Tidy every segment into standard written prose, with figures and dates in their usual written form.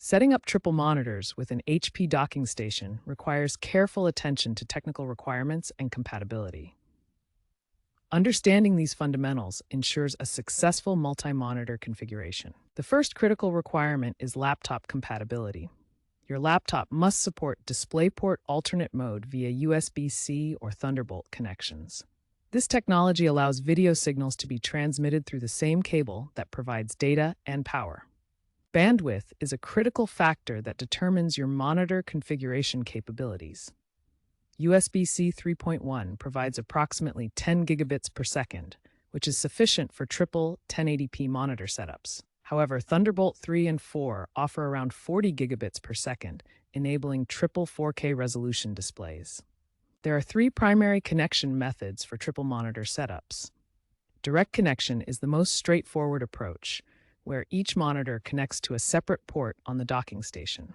Setting up triple monitors with an HP docking station requires careful attention to technical requirements and compatibility. Understanding these fundamentals ensures a successful multi-monitor configuration. The first critical requirement is laptop compatibility. Your laptop must support DisplayPort alternate mode via USB-C or Thunderbolt connections. This technology allows video signals to be transmitted through the same cable that provides data and power. Bandwidth is a critical factor that determines your monitor configuration capabilities. USB-C 3.1 provides approximately 10 gigabits per second, which is sufficient for triple 1080p monitor setups. However, Thunderbolt 3 and 4 offer around 40 gigabits per second, enabling triple 4K resolution displays. There are three primary connection methods for triple monitor setups. Direct connection is the most straightforward approach, where each monitor connects to a separate port on the docking station.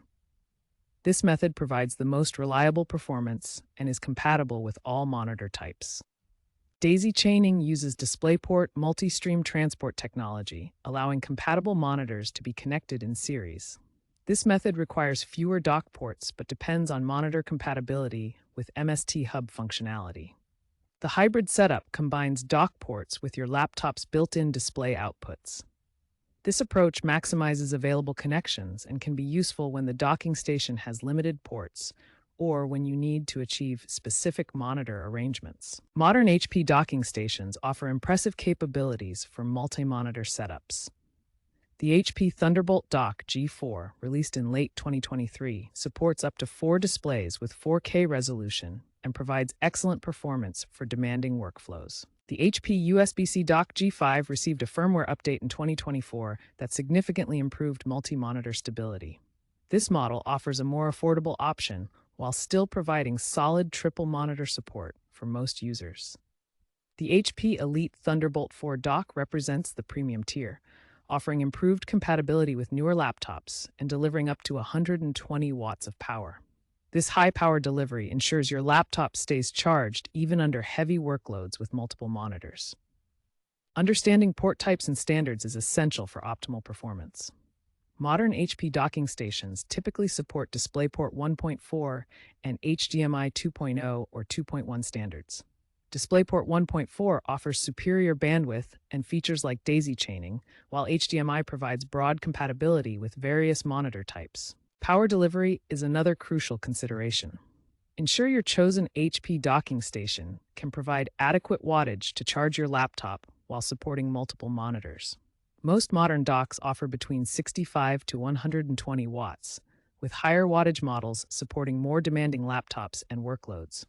This method provides the most reliable performance and is compatible with all monitor types. Daisy chaining uses DisplayPort multi-stream transport technology, allowing compatible monitors to be connected in series. This method requires fewer dock ports but depends on monitor compatibility with MST hub functionality. The hybrid setup combines dock ports with your laptop's built-in display outputs. This approach maximizes available connections and can be useful when the docking station has limited ports or when you need to achieve specific monitor arrangements. Modern HP docking stations offer impressive capabilities for multi-monitor setups. The HP Thunderbolt Dock G4, released in late 2023, supports up to 4 displays with 4K resolution and provides excellent performance for demanding workflows. The HP USB-C Dock G5 received a firmware update in 2024 that significantly improved multi-monitor stability. This model offers a more affordable option while still providing solid triple monitor support for most users. The HP Elite Thunderbolt 4 dock represents the premium tier, offering improved compatibility with newer laptops and delivering up to 120 watts of power. This high-power delivery ensures your laptop stays charged even under heavy workloads with multiple monitors. Understanding port types and standards is essential for optimal performance. Modern HP docking stations typically support DisplayPort 1.4 and HDMI 2.0 or 2.1 standards. DisplayPort 1.4 offers superior bandwidth and features like daisy chaining, while HDMI provides broad compatibility with various monitor types. Power delivery is another crucial consideration. Ensure your chosen HP docking station can provide adequate wattage to charge your laptop while supporting multiple monitors. Most modern docks offer between 65 to 120 watts, with higher wattage models supporting more demanding laptops and workloads.